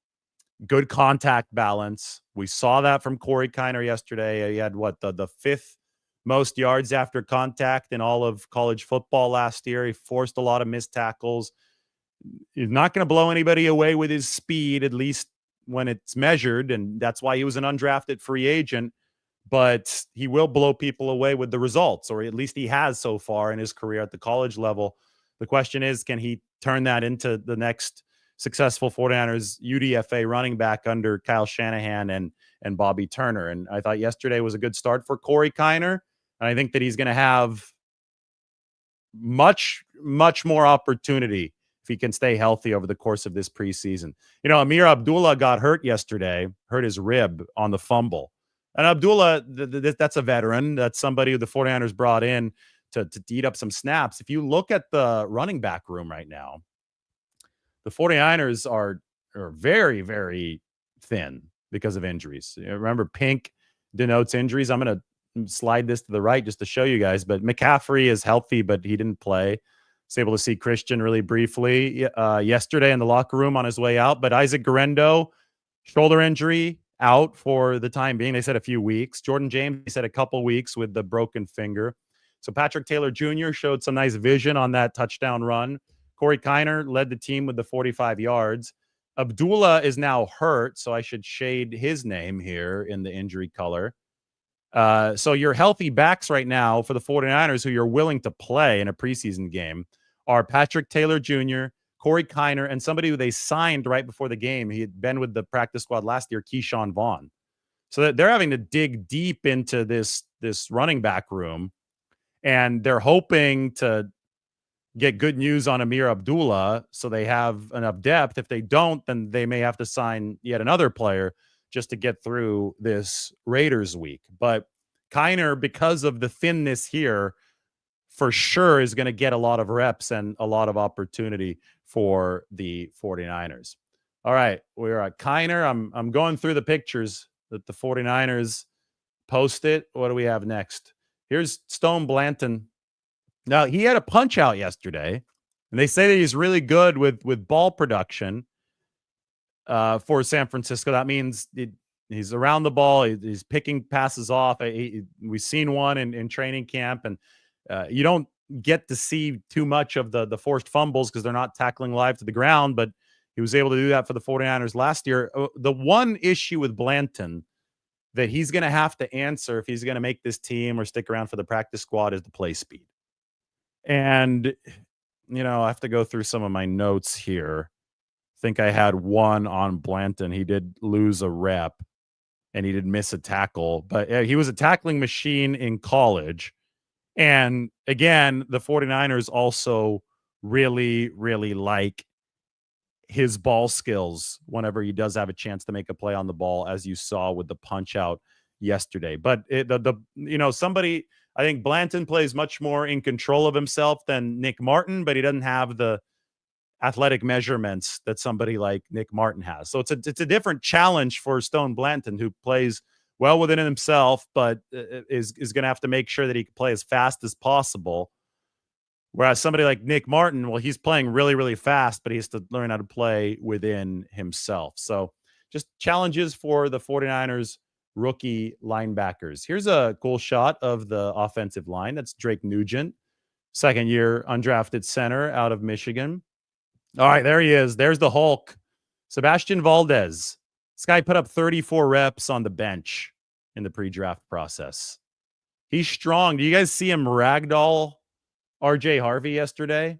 good contact balance. We saw that from Corey Kiner yesterday. He had the fifth most yards after contact in all of college football last year. He forced a lot of missed tackles. He's not going to blow anybody away with his speed, at least when it's measured, and that's why he was an undrafted free agent. But he will blow people away with the results, or at least he has so far in his career at the college level. The question is, can he turn that into the next successful 49ers UDFA running back under Kyle Shanahan and Bobby Turner? And I thought yesterday was a good start for Corey Kiner. And I think that he's going to have much, much more opportunity if he can stay healthy over the course of this preseason. You know, Amir Abdullah got hurt yesterday, hurt his rib on the fumble. And Abdullah, that's a veteran. That's somebody who the 49ers brought in to eat up some snaps. If you look at the running back room right now, the 49ers are very, very thin because of injuries. Remember, pink denotes injuries. I'm going to slide this to the right just to show you guys, but McCaffrey is healthy, but he didn't play. I was able to see Christian really briefly yesterday in the locker room on his way out, but Isaac Guerrero, shoulder injury, out for the time being. They said a few weeks. Jordan James, they said a couple weeks with the broken finger. So Patrick Taylor Jr. showed some nice vision on that touchdown run. Corey Kiner led the team with the 45 yards. Abdullah is now hurt, so I should shade his name here in the injury color. So your healthy backs right now for the 49ers who you're willing to play in a preseason game are Patrick Taylor Jr., Corey Kiner, and somebody who they signed right before the game. He had been with the practice squad last year, Keyshawn Vaughn. So they're having to dig deep into this running back room, and they're hoping to get good news on Amir Abdullah so they have enough depth. If they don't, then they may have to sign yet another player just to get through this Raiders week. But Kiner, because of the thinness here, for sure is going to get a lot of reps and a lot of opportunity for the 49ers. All right, we're at Kiner. I'm going through the pictures that the 49ers posted. What do we have next? Here's Stone Blanton. Now, he had a punch out yesterday, and they say that he's really good with ball production for San Francisco. That means he's around the ball. He's picking passes off. We've seen one in training camp, and you don't get to see too much of the forced fumbles because they're not tackling live to the ground, but he was able to do that for the 49ers last year. The one issue with Blanton that he's going to have to answer if he's going to make this team or stick around for the practice squad is the play speed. And, you know, I have to go through some of my notes here. I think I had one on Blanton. He did lose a rep and he did miss a tackle, but he was a tackling machine in college. And again, the 49ers also really, really like his ball skills whenever he does have a chance to make a play on the ball, as you saw with the punch out yesterday. But somebody I think Blanton plays much more in control of himself than Nick Martin, but he doesn't have the athletic measurements that somebody like Nick Martin has. So it's a different challenge for Stone Blanton, who plays well within himself, but is going to have to make sure that he can play as fast as possible. Whereas somebody like Nick Martin, well, he's playing really, really fast, but he has to learn how to play within himself. So just challenges for the 49ers rookie linebackers. Here's a cool shot of the offensive line. That's Drake Nugent, second-year undrafted center out of Michigan. All right, there he is. There's the Hulk, Sebastian Valdez. This guy put up 34 reps on the bench in the pre-draft process. He's strong. Do you guys see him ragdoll RJ Harvey yesterday?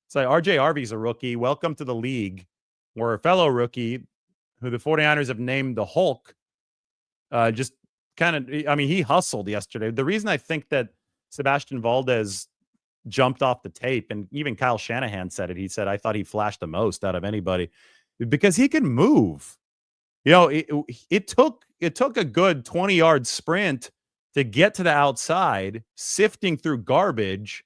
It's like, RJ Harvey's a rookie. Welcome to the league. Where a fellow rookie who the 49ers have named the Hulk just kind of, I mean, he hustled yesterday. The reason I think that Sebastian Valdez jumped off the tape, and even Kyle Shanahan said it. He said, I thought he flashed the most out of anybody because he can move. You know, it took a good 20-yard sprint to get to the outside, sifting through garbage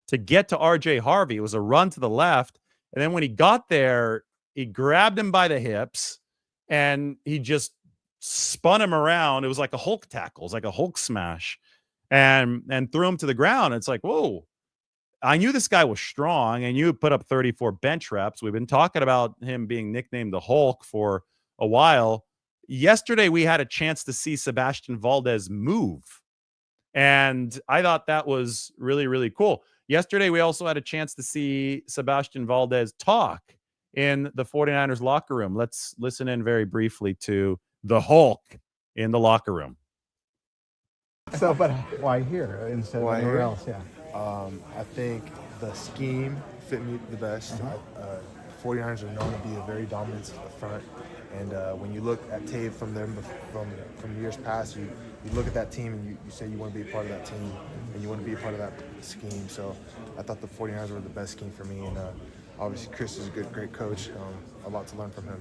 to get to RJ Harvey. It was a run to the left. And then when he got there, he grabbed him by the hips and he just spun him around. It was like a Hulk tackle. It was like a Hulk smash and threw him to the ground. It's like, whoa. I knew this guy was strong, and you put up 34 bench reps. We've been talking about him being nicknamed the Hulk for a while. Yesterday, we had a chance to see Sebastian Valdez move, and I thought that was really, really cool. Yesterday, we also had a chance to see Sebastian Valdez talk in the 49ers locker room. Let's listen in very briefly to the Hulk in the locker room. So, but why here instead of anywhere else? Yeah. I think the scheme fit me the best. 49ers are known to be a very dominant front, and when you look at tape from them from years past, you look at that team and you say you want to be a part of that team and you want to be a part of that scheme. So I thought the 49ers were the best scheme for me, and obviously Chris is a great coach. A lot to learn from him.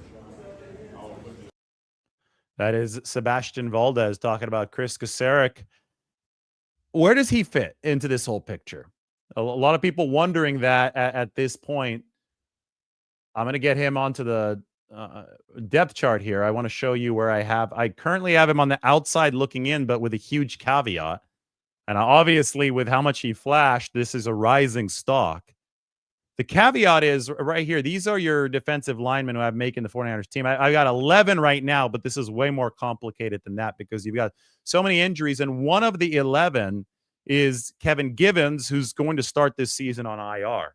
That is Sebastian Valdez talking about Chris Kasarik. Where does he fit into this whole picture? A lot of people wondering that at this point. I'm going to get him onto the depth chart here. I want to show you where I currently have him on the outside looking in, but with a huge caveat. And obviously, with how much he flashed, this is a rising stock. The caveat is right here. These are your defensive linemen who I'm making the 49ers team. I got 11 right now, but this is way more complicated than that because you've got so many injuries. And one of the 11 is Kevin Givens, who's going to start this season on IR.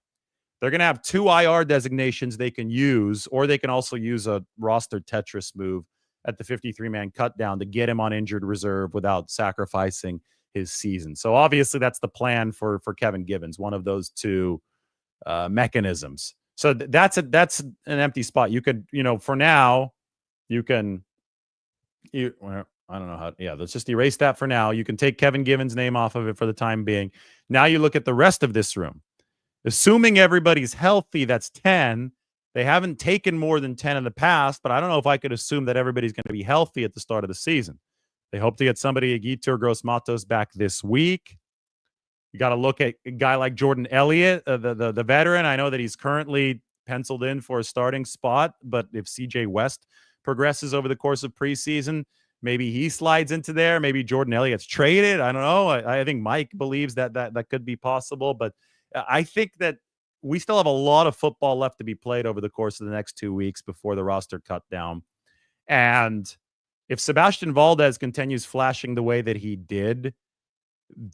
They're going to have 2 IR designations they can use, or they can also use a roster Tetris move at the 53-man cut down to get him on injured reserve without sacrificing his season. So obviously that's the plan for Kevin Givens, one of those 2 mechanisms. So that's an empty spot. You could, for now, I don't know how. Yeah, let's just erase that for now. You can take Kevin Givens' name off of it for the time being. Now you look at the rest of this room. Assuming everybody's healthy, that's 10. They haven't taken more than 10 in the past, but I don't know if I could assume that everybody's going to be healthy at the start of the season. They hope to get somebody, Aguilar Gross-Matos, back this week. You got to look at a guy like Jordan Elliott, the veteran. I know that he's currently penciled in for a starting spot, but if CJ West progresses over the course of preseason, maybe he slides into there. Maybe Jordan Elliott's traded. I don't know. I think Mike believes that could be possible, but I think that we still have a lot of football left to be played over the course of the next 2 weeks before the roster cut down. And if Sebastian Valdez continues flashing the way that he did,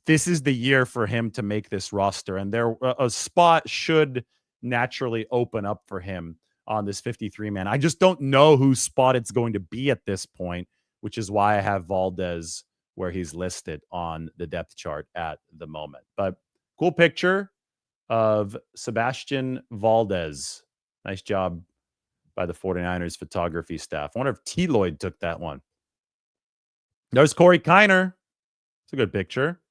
this is the year for him to make this roster, and a spot should naturally open up for him on this 53-man. I just don't know whose spot it's going to be at this point, which is why I have Valdez where he's listed on the depth chart at the moment. But cool picture of Sebastian Valdez. Nice job by the 49ers photography staff. I wonder if T. Lloyd took that one. There's Corey Kiner. It's a good picture.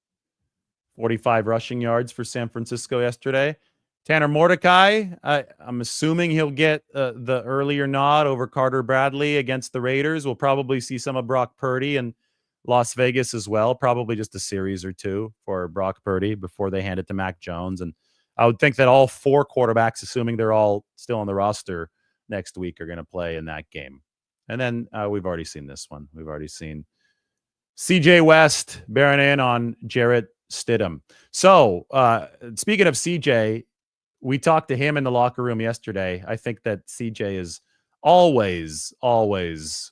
45 rushing yards for San Francisco yesterday. Tanner Mordecai, I'm assuming he'll get the earlier nod over Carter Bradley against the Raiders. We'll probably see some of Brock Purdy and Las Vegas as well. Probably just a series or two for Brock Purdy before they hand it to Mac Jones. And I would think that all 4 quarterbacks, assuming they're all still on the roster next week, are going to play in that game. And then we've already seen this one. We've already seen CJ West bearing in on Jarrett Stidham. So speaking of CJ, we talked to him in the locker room yesterday. I think that CJ is always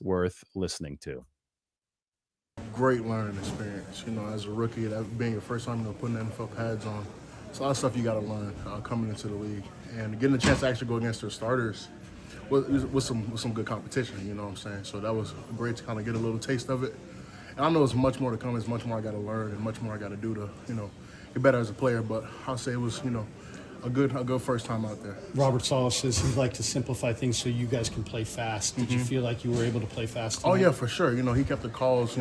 worth listening to. Great learning experience. As a rookie, that being your first time, putting NFL pads on. It's a lot of stuff you got to learn coming into the league. And getting a chance to actually go against their starters with some good competition, you know what I'm saying? So that was great to kind of get a little taste of it. And I know there's much more to come. There's much more I got to learn and much more I got to do to, get better as a player. But I'll say it was, a good first time out there. Robert Saleh says he'd like to simplify things so you guys can play fast. Did you feel like you were able to play fast tonight? Oh, yeah, for sure. He kept the calls,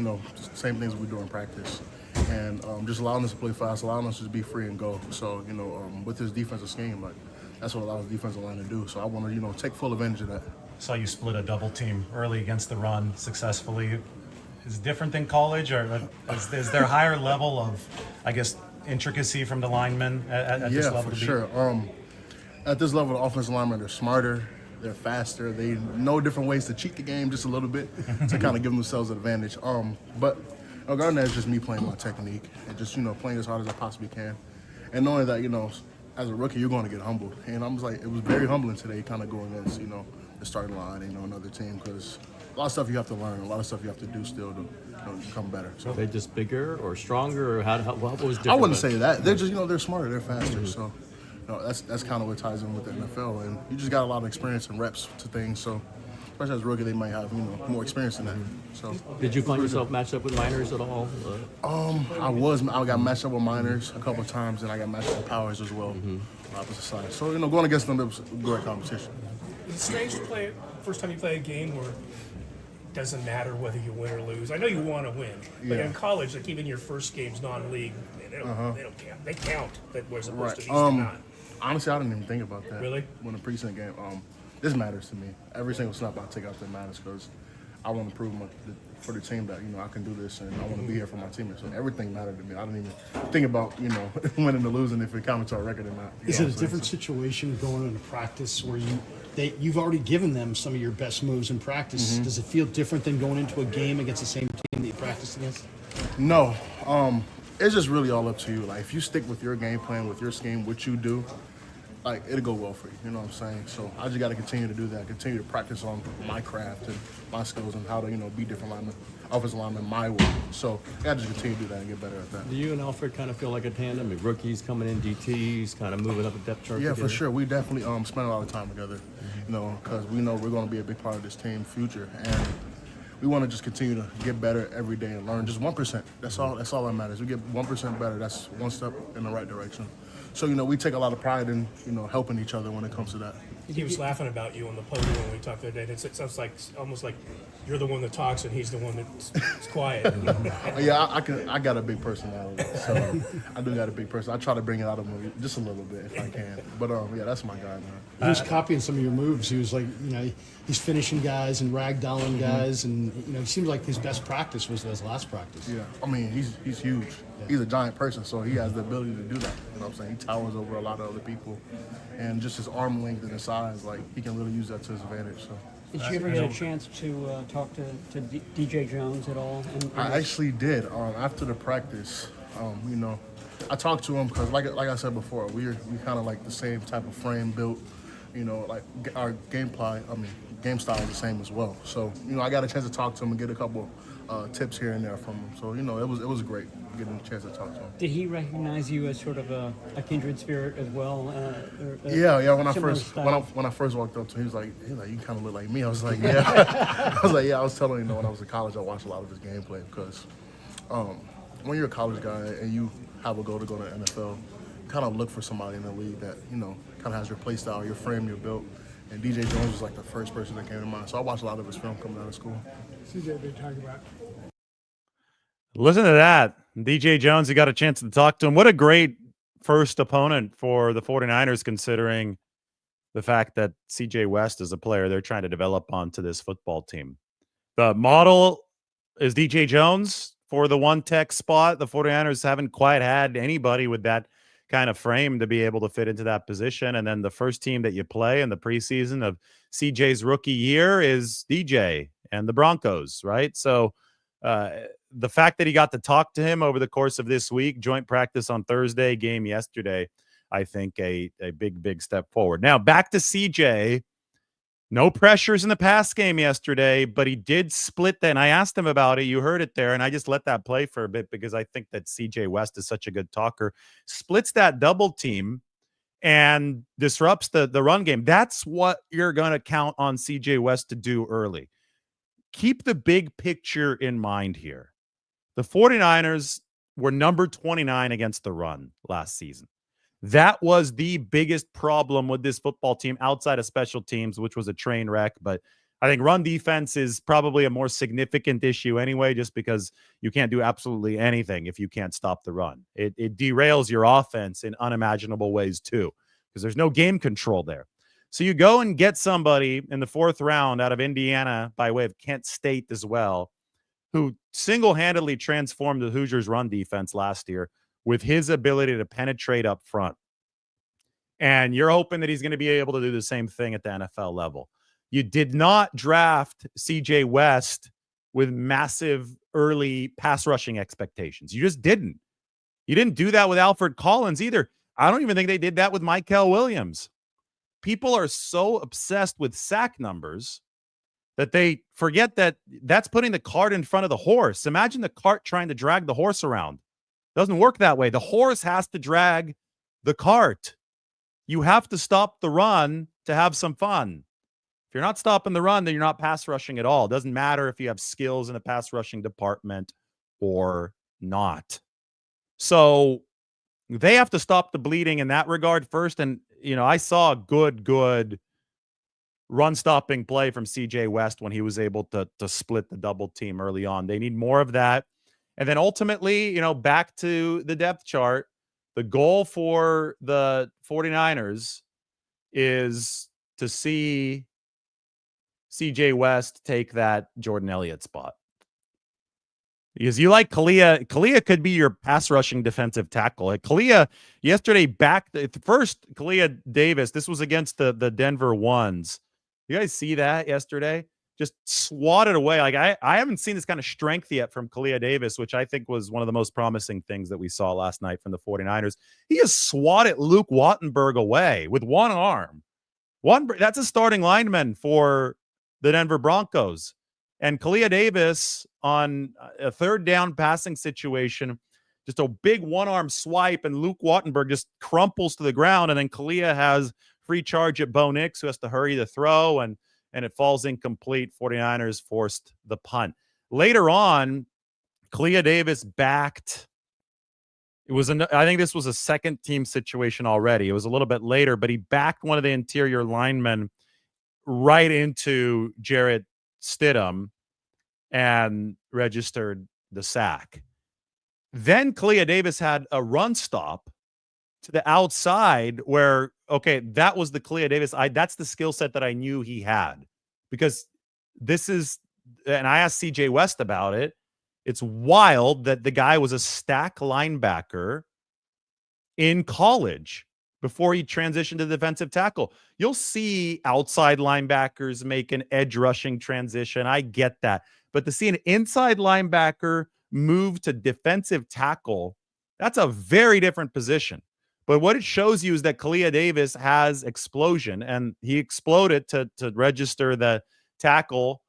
same things we do in practice. And just allowing us to play fast, allowing us to be free and go. So, with his defensive scheme, that's what allows the defensive line to do. So I want to, take full advantage of that. Saw you split a double team early against the run successfully. Is it different than college, or is there a higher level of, I guess, intricacy from the linemen at this level? Yeah, for sure. At this level, the offensive linemen are smarter, they're faster, they know different ways to cheat the game just a little bit to kind of give themselves an advantage. But regarding that, it's just me playing my technique and just playing as hard as I possibly can, and knowing that as a rookie you're going to get humbled. And I was like, it was very humbling today, kind of going against the starting line, another team, because a lot of stuff you have to learn, a lot of stuff you have to do still to become better. So are they just bigger or stronger, or what was different? I wouldn't say that. They're just they're smarter, they're faster. So that's kind of what ties in with the NFL, and you just got a lot of experience and reps to things. So especially as a rookie, they might have more experience in that. So did you find yourself matched up with minors at all? I got matched up with minors a couple of times, and I got matched up with powers as well. Opposite side. So going against them, it was great competition. It's strange to play first time you play a game where it doesn't matter whether you win or lose. I know you want to win, but in college, like even your first game's non-league, they don't count. They count that we're supposed to be not. Honestly, I didn't even think about that. Really? When a preseason game, this matters to me. Every single snap I take out there matters because I want to prove for the team that I can do this, and I want to be here for my teammates. So everything mattered to me. I didn't even think about winning or losing if it counted to our record or not. Is it a different situation going into practice where you've already given them some of your best moves in practice? Does it feel different than going into a game against the same team that you practiced against? No. It's just really all up to you. Like, if you stick with your game plan, with your scheme, what you do, it'll go well for you. You know what I'm saying? So I just got to continue to do that, continue to practice on my craft and my skills and how to, be different linemen, offensive linemen my way. So I got to just continue to do that and get better at that. Do you and Alfred kind of feel like a tandem? I mean, rookies coming in, DTs, kind of moving up a depth chart? Yeah, together? for sure. We definitely spend a lot of time together, because we know we're going to be a big part of this team future. And we want to just continue to get better every day and learn just 1%. That's all that matters. We get 1% better. That's one step in the right direction. So, we take a lot of pride in, helping each other when it comes to that. He was laughing about you on the podium when we talked the other day. It sounds like almost like you're the one that talks and he's the one that's quiet. Yeah, I got a big personality, so I do got a big person. I try to bring it out of him just a little bit if I can. But yeah, that's my guy, man. He was copying some of your moves. He was like, he's finishing guys and ragdolling guys, and he seems like his best practice was his last practice. Yeah, I mean he's huge. Yeah. He's a giant person, so he has the ability to do that. You know what I'm saying? He towers over a lot of other people, and just his arm length and his size, he can really use that to his advantage. So. Did you ever get a chance to talk to DJ Jones at all? I actually did. After the practice, I talked to him because, like I said before, we kind of like the same type of frame built. Our game style is the same as well. So, I got a chance to talk to him and get a couple tips here and there from him. So, it was great getting a chance to talk to him. Did he recognize you as sort of a kindred spirit as well? Yeah. When I first walked up to him, he was like, you kind of look like me. I was like, yeah. I was like, yeah. I was telling him, when I was in college, I watched a lot of his gameplay because when you're a college guy and you have a goal to go to the NFL, you kind of look for somebody in the league that kind of has your play style, your frame, your built. And DJ Jones was like the first person that came to mind. So I watched a lot of his film coming out of school. CJ been talking about. Listen to that. DJ Jones, you got a chance to talk to him. What a great first opponent for the 49ers, considering the fact that CJ West is a player they're trying to develop onto this football team. The model is DJ Jones for the one tech spot. The 49ers haven't quite had anybody with that kind of frame to be able to fit into that position. And then the first team that you play in the preseason of CJ's rookie year is DJ and the Broncos, right? So the fact that he got to talk to him over the course of this week, joint practice on Thursday, game yesterday, I think a big step forward. Now back to CJ. No pressures in the pass game yesterday, but he did split that. And I asked him about it. You heard it there. And I just let that play for a bit because I think that CJ West is such a good talker. Splits that double team and disrupts the run game. That's what you're going to count on CJ West to do early. Keep the big picture in mind here. The 49ers were number 29 against the run last season. That was the biggest problem with this football team outside of special teams, which was a train wreck. But I think run defense is probably a more significant issue anyway, just because you can't do absolutely anything if you can't stop the run. It derails your offense in unimaginable ways too, because there's no game control there. So you go and get somebody in the 4th round out of Indiana by way of Kent State as well, who single-handedly transformed the Hoosiers' run defense last year with his ability to penetrate up front. And you're hoping that he's going to be able to do the same thing at the NFL level. You did not draft CJ West with massive early pass rushing expectations. You just didn't. You didn't do that with Alfred Collins either. I don't even think they did that with Mykel Williams. People are so obsessed with sack numbers that they forget that that's putting the cart in front of the horse. Imagine the cart trying to drag the horse around. Doesn't work that way. The horse has to drag the cart. You have to stop the run to have some fun. If you're not stopping the run, then you're not pass rushing at all. It doesn't matter if you have skills in the pass rushing department or not. So they have to stop the bleeding in that regard first. And, I saw a good run stopping play from CJ West when he was able to split the double team early on. They need more of that. And then ultimately, back to the depth chart, the goal for the 49ers is to see CJ West take that Jordan Elliott spot. Because you like Kalia. Kalia could be your pass rushing defensive tackle. Kalia yesterday first, Kalia Davis, this was against the Denver Ones. You guys see that yesterday? Just swatted away. Like I haven't seen this kind of strength yet from Kalia Davis, which I think was one of the most promising things that we saw last night from the 49ers. He just swatted Luke Wattenberg away with one arm. That's a starting lineman for the Denver Broncos. And Kalia Davis on a 3rd down passing situation, just a big one-arm swipe, and Luke Wattenberg just crumples to the ground, and then Kalia has free charge at Bo Nix, who has to hurry the throw, and it falls incomplete. 49ers forced the punt. Later on, Kalia Davis backed. I think this was a second team situation already. It was a little bit later, but he backed one of the interior linemen right into Jarrett Stidham and registered the sack. Then Kalia Davis had a run stop to the outside where, okay, that was the Kalia Davis. That's the skill set that I knew he had, because and I asked CJ West about it. It's wild that the guy was a stack linebacker in college before he transitioned to defensive tackle. You'll see outside linebackers make an edge rushing transition. I get that. But to see an inside linebacker move to defensive tackle, that's a very different position. But what it shows you is that Kalia Davis has explosion, and he exploded to register the tackle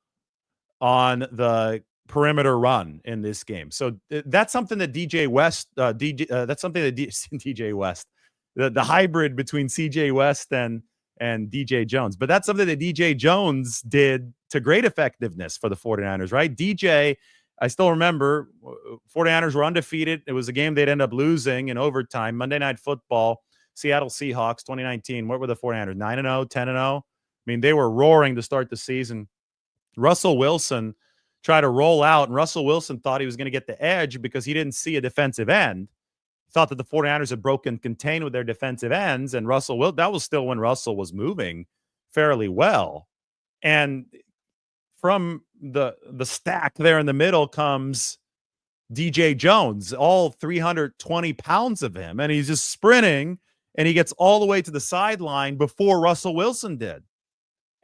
on the perimeter run in this game. So that's something that DJ West, DJ West, the hybrid between CJ West and DJ Jones. But that's something that DJ Jones did to great effectiveness for the 49ers, right? DJ, I still remember 49ers were undefeated. It was a game they'd end up losing in overtime. Monday Night Football, Seattle Seahawks, 2019. What were the 49ers? 9-0, 10-0? I mean, they were roaring to start the season. Russell Wilson tried to roll out, and Russell Wilson thought he was going to get the edge because he didn't see a defensive end. He thought that the 49ers had broken contain with their defensive ends, and that was still when Russell was moving fairly well. And from the stack there in the middle comes DJ Jones, all 320 pounds of him, and he's just sprinting, and he gets all the way to the sideline before Russell Wilson did.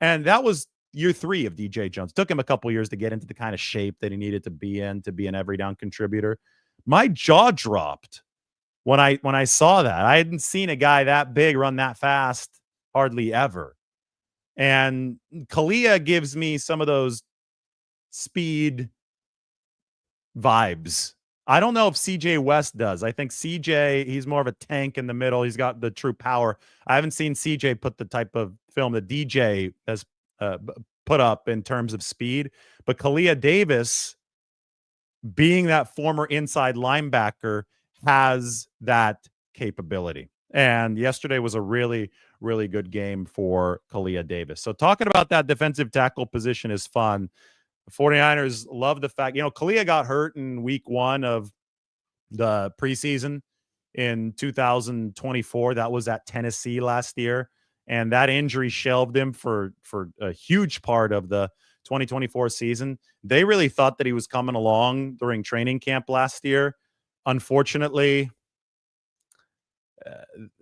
And that was year 3 of DJ Jones. Took him a couple years to get into the kind of shape that he needed to be in to be an every down contributor. My jaw dropped when I saw that. I hadn't seen a guy that big run that fast hardly ever. And Kalia gives me some of those speed vibes. I don't know if CJ West does. I think CJ, he's more of a tank in the middle. He's got the true power. I haven't seen CJ put the type of film that DJ has put up in terms of speed. But Kalia Davis, being that former inside linebacker, has that capability. And yesterday was a really, really good game for Kalia Davis. So talking about that defensive tackle position is fun. The 49ers love the fact, Kalia got hurt in week 1 of the preseason in 2024. That was at Tennessee last year. And that injury shelved him for a huge part of the 2024 season. They really thought that he was coming along during training camp last year. Unfortunately,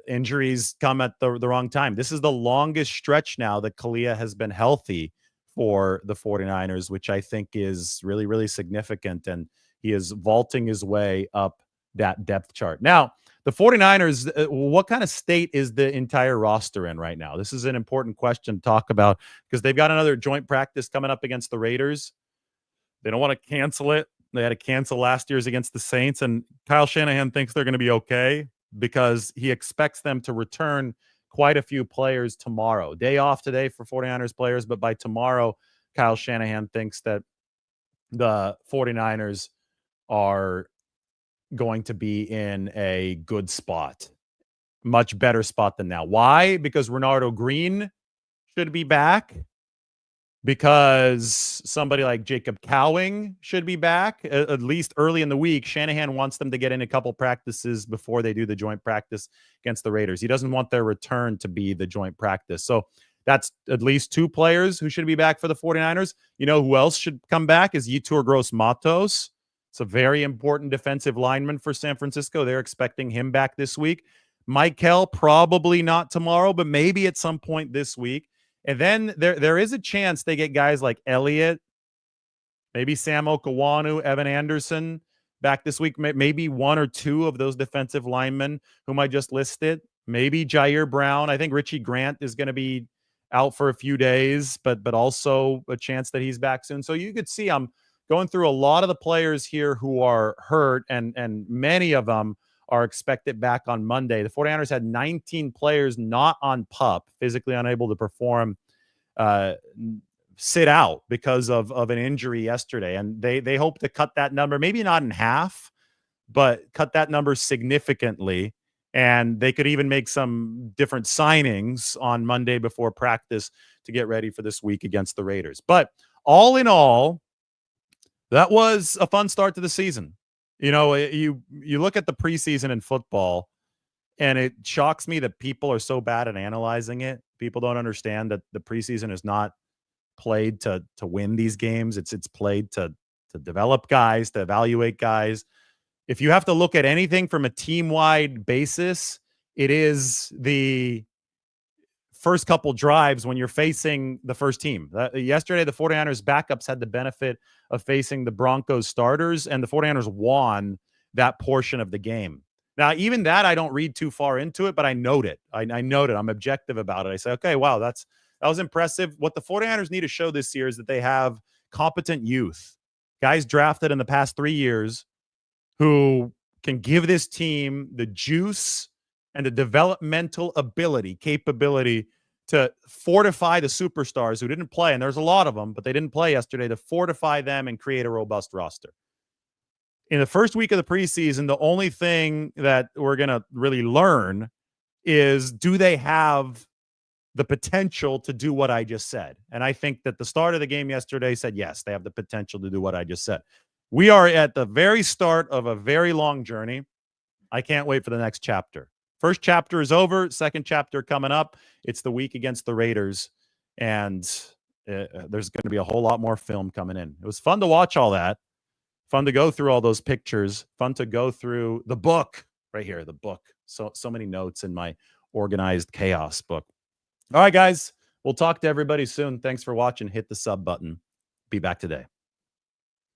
injuries come at the wrong time. This is the longest stretch now that Kalia has been healthy for the 49ers, which I think is really, really significant. And he is vaulting his way up that depth chart. Now, the 49ers, what kind of state is the entire roster in right now? This is an important question to talk about because they've got another joint practice coming up against the Raiders. They don't want to cancel it. They had to cancel last year's against the Saints, and Kyle Shanahan thinks they're going to be okay because he expects them to return quite a few players tomorrow. Day off today for 49ers players, but by tomorrow, Kyle Shanahan thinks that the 49ers are going to be in a good spot, much better spot than now. Why? Because Renardo Green should be back, because somebody like Jacob Cowing should be back, at least early in the week. Shanahan wants them to get in a couple practices before they do the joint practice against the Raiders. He doesn't want their return to be the joint practice. So that's at least 2 players who should be back for the 49ers. You know who else should come back is Yetur Gross-Matos. It's a very important defensive lineman for San Francisco. They're expecting him back this week. Mykel, probably not tomorrow, but maybe at some point this week. And then there is a chance they get guys like Elliott, maybe Sam Okawanu, Evan Anderson back this week. Maybe 1 or 2 of those defensive linemen whom I just listed. Maybe Jair Brown. I think Richie Grant is going to be out for a few days, but also a chance that he's back soon. So you could see I'm going through a lot of the players here who are hurt, and many of them are expected back on Monday. The 49ers had 19 players not on PUP, physically unable to perform, sit out because of an injury yesterday. And they hope to cut that number, maybe not in half, but cut that number significantly. And they could even make some different signings on Monday before practice to get ready for this week against the Raiders. But all in all, that was a fun start to the season. You look at the preseason in football, and it shocks me that people are so bad at analyzing it. People don't understand that the preseason is not played to win these games. It's played to develop guys, to evaluate guys. If you have to look at anything from a team-wide basis, it is the first couple drives when you're facing the first team. Yesterday, the 49ers backups had the benefit of facing the Broncos starters, and the 49ers won that portion of the game. Now, even that, I don't read too far into it, but I note it. I note it. I'm objective about it. I say, okay, wow, that was impressive. What the 49ers need to show this year is that they have competent youth, guys drafted in the past 3 years who can give this team the juice and the developmental capability to fortify the superstars who didn't play. And there's a lot of them, but they didn't play yesterday, to fortify them and create a robust roster. In the first week of the preseason, the only thing that we're going to really learn is, do they have the potential to do what I just said? And I think that the start of the game yesterday said, yes, they have the potential to do what I just said. We are at the very start of a very long journey. I can't wait for the next chapter. First chapter is over. Second chapter coming up. It's the week against the Raiders, and there's going to be a whole lot more film coming in. It was fun to watch all that. Fun to go through all those pictures. Fun to go through the book right here, the book. So many notes in my organized chaos book. All right, guys. We'll talk to everybody soon. Thanks for watching. Hit the sub button. Be back today.